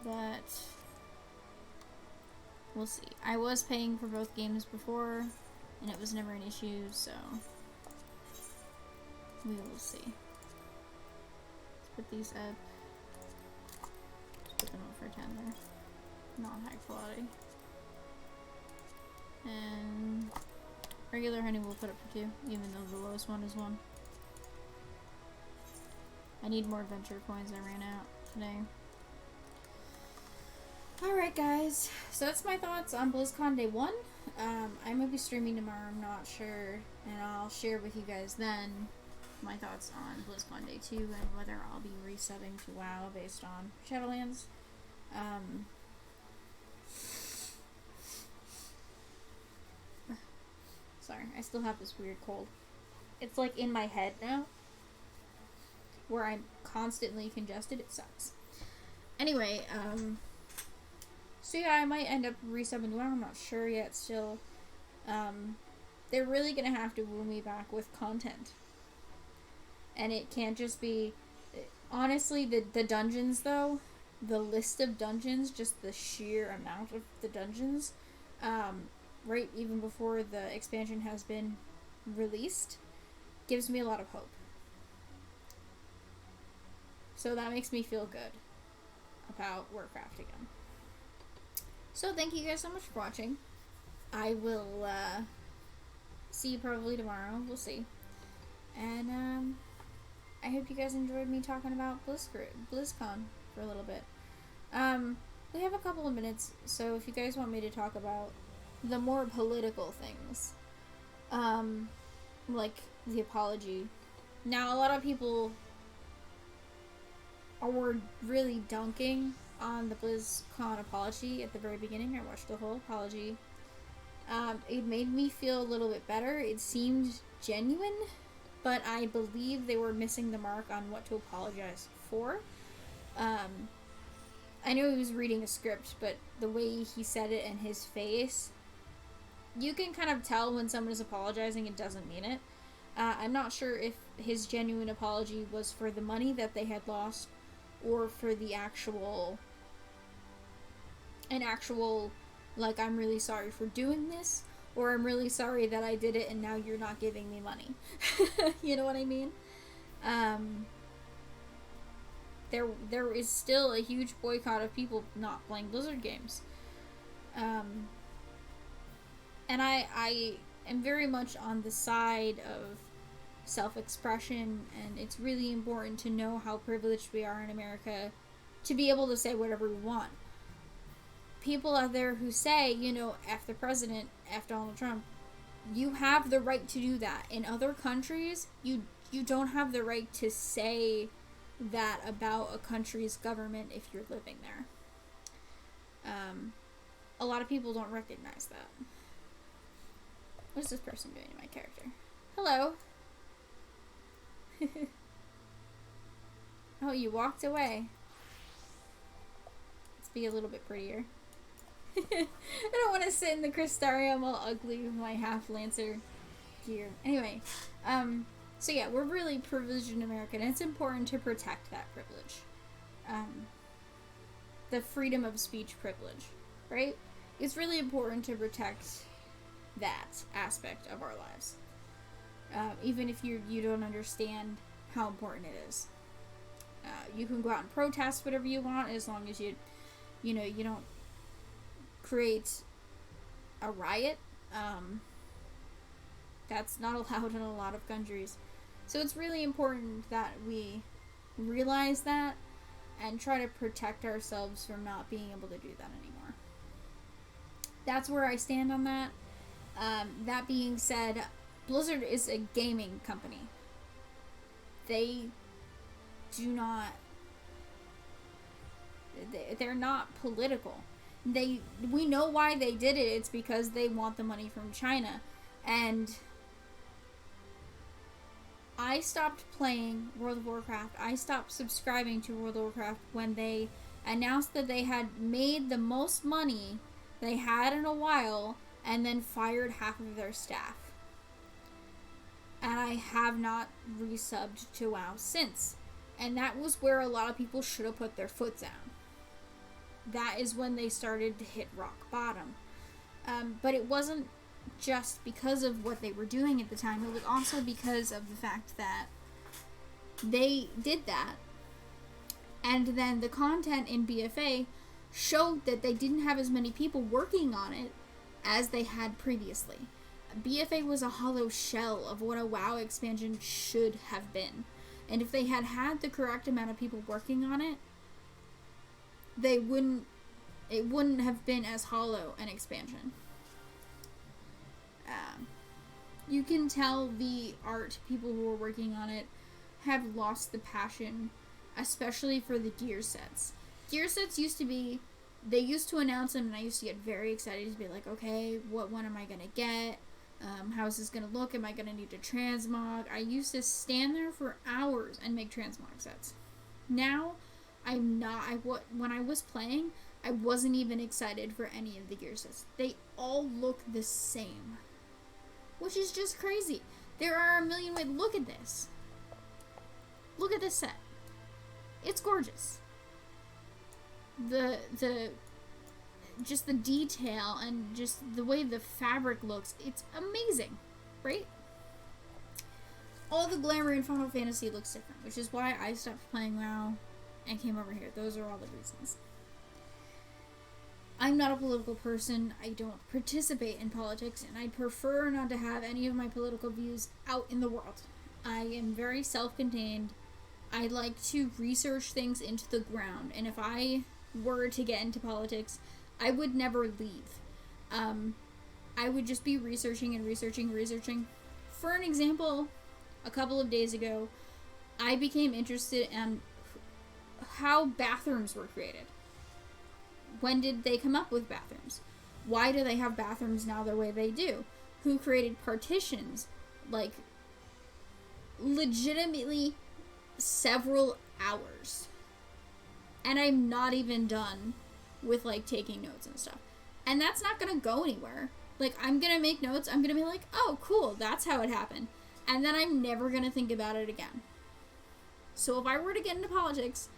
But we'll see. I was paying for both games before, and it was never an issue, so we will see. Let's put these up. Put them up for 10 there. Not high quality. And regular honey we'll put up for 2, even though the lowest one is 1. I need more adventure coins. I ran out today. Alright guys, so that's my thoughts on BlizzCon Day 1. I might be streaming tomorrow, I'm not sure, and I'll share with you guys then my thoughts on BlizzCon Day 2 and whether I'll be resubbing to WoW based on Shadowlands. Sorry, I still have this weird cold. It's like in my head now, where I'm constantly congested. It sucks. Anyway, so yeah, I might end up resubbing WoW, I'm not sure yet still. They're really gonna have to woo me back with content. And it can't just be... Honestly, the dungeons, though, the list of dungeons, just the sheer amount of the dungeons, right even before the expansion has been released, gives me a lot of hope. So that makes me feel good about Warcraft again. So thank you guys so much for watching. I will see you probably tomorrow. We'll see. And I hope you guys enjoyed me talking about BlizzCon for a little bit. We have a couple of minutes, so if you guys want me to talk about the more political things, like the apology. Now, a lot of people were really dunking on the BlizzCon apology at the very beginning. I watched the whole apology. It made me feel a little bit better. It seemed genuine, but I believe they were missing the mark on what to apologize for. I know he was reading a script, but the way he said it and his face, you can kind of tell when someone is apologizing and doesn't mean it. I'm not sure if his genuine apology was for the money that they had lost or for the actual, like, I'm really sorry for doing this, or I'm really sorry that I did it and now you're not giving me money. You know what I mean? There is still a huge boycott of people not playing Blizzard games. And I am very much on the side of self-expression, and it's really important to know how privileged we are in America to be able to say whatever we want. People out there who say, you know, F the president, F Donald Trump, you have the right to do that. In other countries, you don't have the right to say that about a country's government if you're living there. A lot of people don't recognize that. What is this person doing to my character? Hello. Oh, you walked away. Let's be a little bit prettier. I don't want to sit in the Crystarium all ugly with my half-lancer gear. Anyway, so yeah, we're really privileged in America, and it's important to protect that privilege. The freedom of speech privilege, right? It's really important to protect that aspect of our lives. Even if you don't understand how important it is. You can go out and protest whatever you want, as long as you don't create a riot. That's not allowed in a lot of countries. So it's really important that we realize that and try to protect ourselves from not being able to do that anymore. That's where I stand on that. That being said, Blizzard is a gaming company. They do not... They're not political. We know why they did it. It's because they want the money from China. And I stopped playing World of Warcraft. I stopped subscribing to World of Warcraft when they announced that they had made the most money they had in a while and then fired half of their staff. And I have not resubbed to WoW since. And that was where a lot of people should have put their foot down. That is when they started to hit rock bottom. But it wasn't just because of what they were doing at the time. It was also because of the fact that they did that. And then the content in BFA showed that they didn't have as many people working on it as they had previously. BFA was a hollow shell of what a WoW expansion should have been. And if they had had the correct amount of people working on it, it wouldn't have been as hollow an expansion. You can tell the art people who were working on it have lost the passion, especially for the gear sets. Gear sets they used to announce them, and I used to get very excited to be like, okay, what one am I going to get? How is this going to look? Am I going to need to transmog? I used to stand there for hours and make transmog sets. Now, I'm not. When I was playing, I wasn't even excited for any of the gear sets. They all look the same, which is just crazy. There are a million ways. Look at this. Look at this set. It's gorgeous. Just the detail and just the way the fabric looks, it's amazing, right? All the glamour in Final Fantasy looks different, which is why I stopped playing WoW and came over here. Those are all the reasons. I'm not a political person. I don't participate in politics, and I prefer not to have any of my political views out in the world. I am very self-contained. I like to research things into the ground, and if I were to get into politics, I would never leave. I would just be researching and researching. For an example, a couple of days ago, I became interested in how bathrooms were created. When did they come up with bathrooms? Why do they have bathrooms now the way they do? Who created partitions? Like, legitimately several hours. And I'm not even done with, like, taking notes and stuff. And that's not gonna go anywhere. Like, I'm gonna make notes, I'm gonna be like, oh, cool, that's how it happened. And then I'm never gonna think about it again. So if I were to get into politics,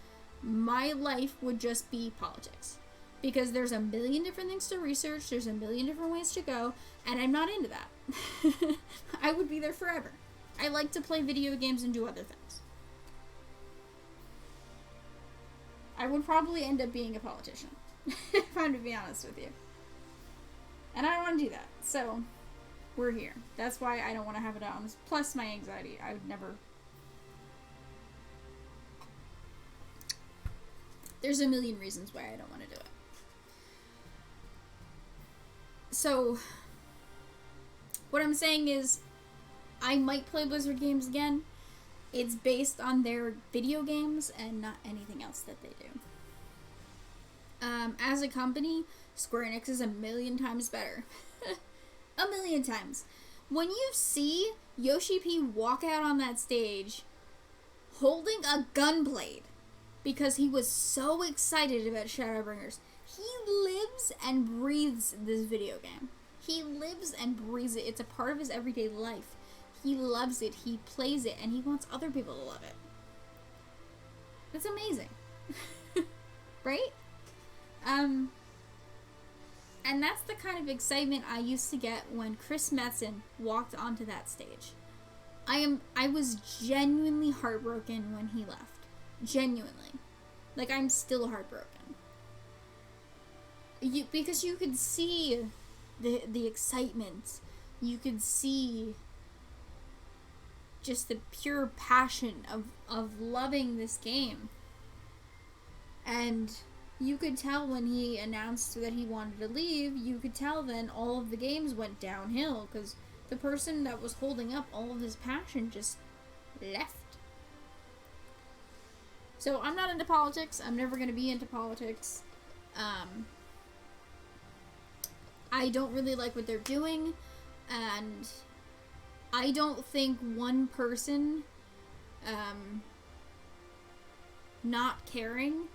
my life would just be politics. Because there's a million different things to research, there's a million different ways to go, and I'm not into that. I would be there forever. I like to play video games and do other things. I would probably end up being a politician, if I'm to be honest with you. And I don't want to do that, so we're here. That's why I don't want to have it on. Plus my anxiety. I would never... There's a million reasons why I don't want to do it. So, what I'm saying is, I might play Blizzard games again. It's based on their video games and not anything else that they do. As a company, Square Enix is a million times better. A million times. When you see Yoshi P walk out on that stage holding a gunblade because he was so excited about Shadowbringers, he lives and breathes this video game. He lives and breathes it. It's a part of his everyday life. He loves it, he plays it, and he wants other people to love it. That's amazing. Right? And that's the kind of excitement I used to get when Chris Metzen walked onto that stage. I was genuinely heartbroken when he left. Genuinely. Like, I'm still heartbroken. Because you could see the excitement. You could see just the pure passion of loving this game. And you could tell when he announced that he wanted to leave, you could tell then all of the games went downhill because the person that was holding up all of his passion just left. So I'm not into politics. I'm never going to be into politics. I don't really like what they're doing, and I don't think one person not caring.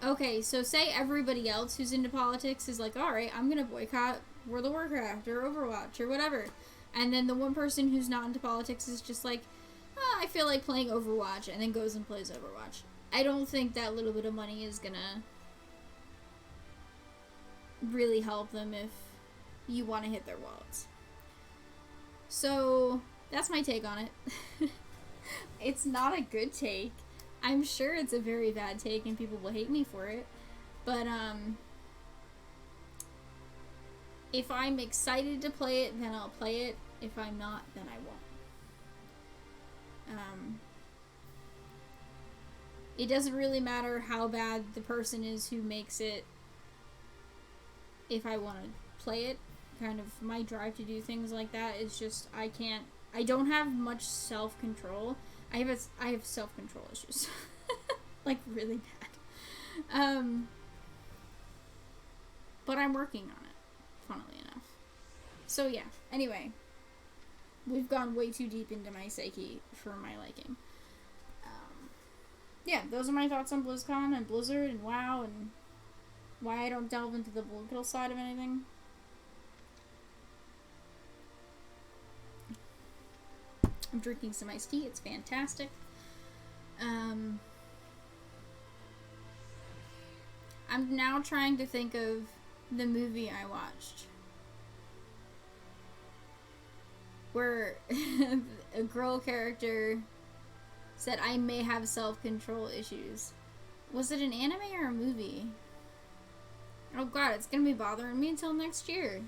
Okay, so say everybody else who's into politics is like, alright, I'm gonna boycott World of Warcraft or Overwatch or whatever. And then the one person who's not into politics is just like, oh, I feel like playing Overwatch, and then goes and plays Overwatch. I don't think that little bit of money is gonna really help them if you want to hit their wallets. So, that's my take on it. It's not a good take. I'm sure it's a very bad take and people will hate me for it. But, if I'm excited to play it, then I'll play it. If I'm not, then I won't. It doesn't really matter how bad the person is who makes it if I want to play it. Kind of my drive to do things like that is just, I don't have much self-control. I have self-control issues. Like, really bad. But I'm working on it, funnily enough. So yeah, anyway. We've gone way too deep into my psyche for my liking. Yeah, those are my thoughts on BlizzCon and Blizzard and WoW and why I don't delve into the political side of anything. I'm drinking some iced tea. It's fantastic. I'm now trying to think of the movie I watched where a girl character said I may have self-control issues. Was it an anime or a movie? Oh god, it's gonna be bothering me until next year.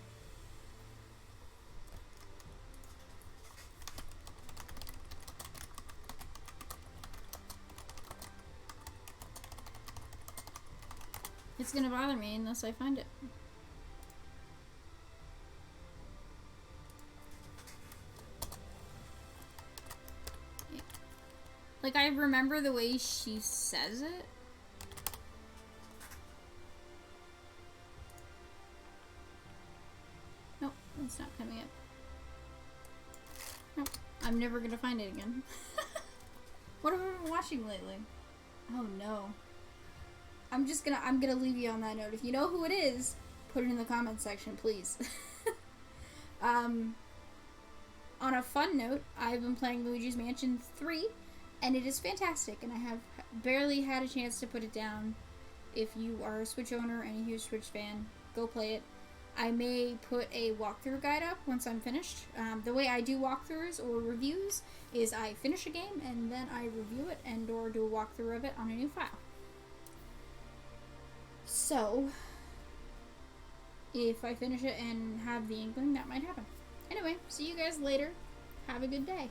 It's gonna bother me unless I find it. Yeah. Like, I remember the way she says it. Nope, it's not coming up. Nope, I'm never gonna find it again. What have I been watching lately? Oh no. I'm gonna leave you on that note. If you know who it is, put it in the comments section, please. On a fun note, I've been playing Luigi's Mansion 3, and it is fantastic, and I have barely had a chance to put it down. If you are a Switch owner and a huge Switch fan, go play it. I may put a walkthrough guide up once I'm finished. The way I do walkthroughs or reviews is I finish a game and then I review it and or do a walkthrough of it on a new file. So, if I finish it and have the inkling, that might happen. Anyway, see you guys later. Have a good day.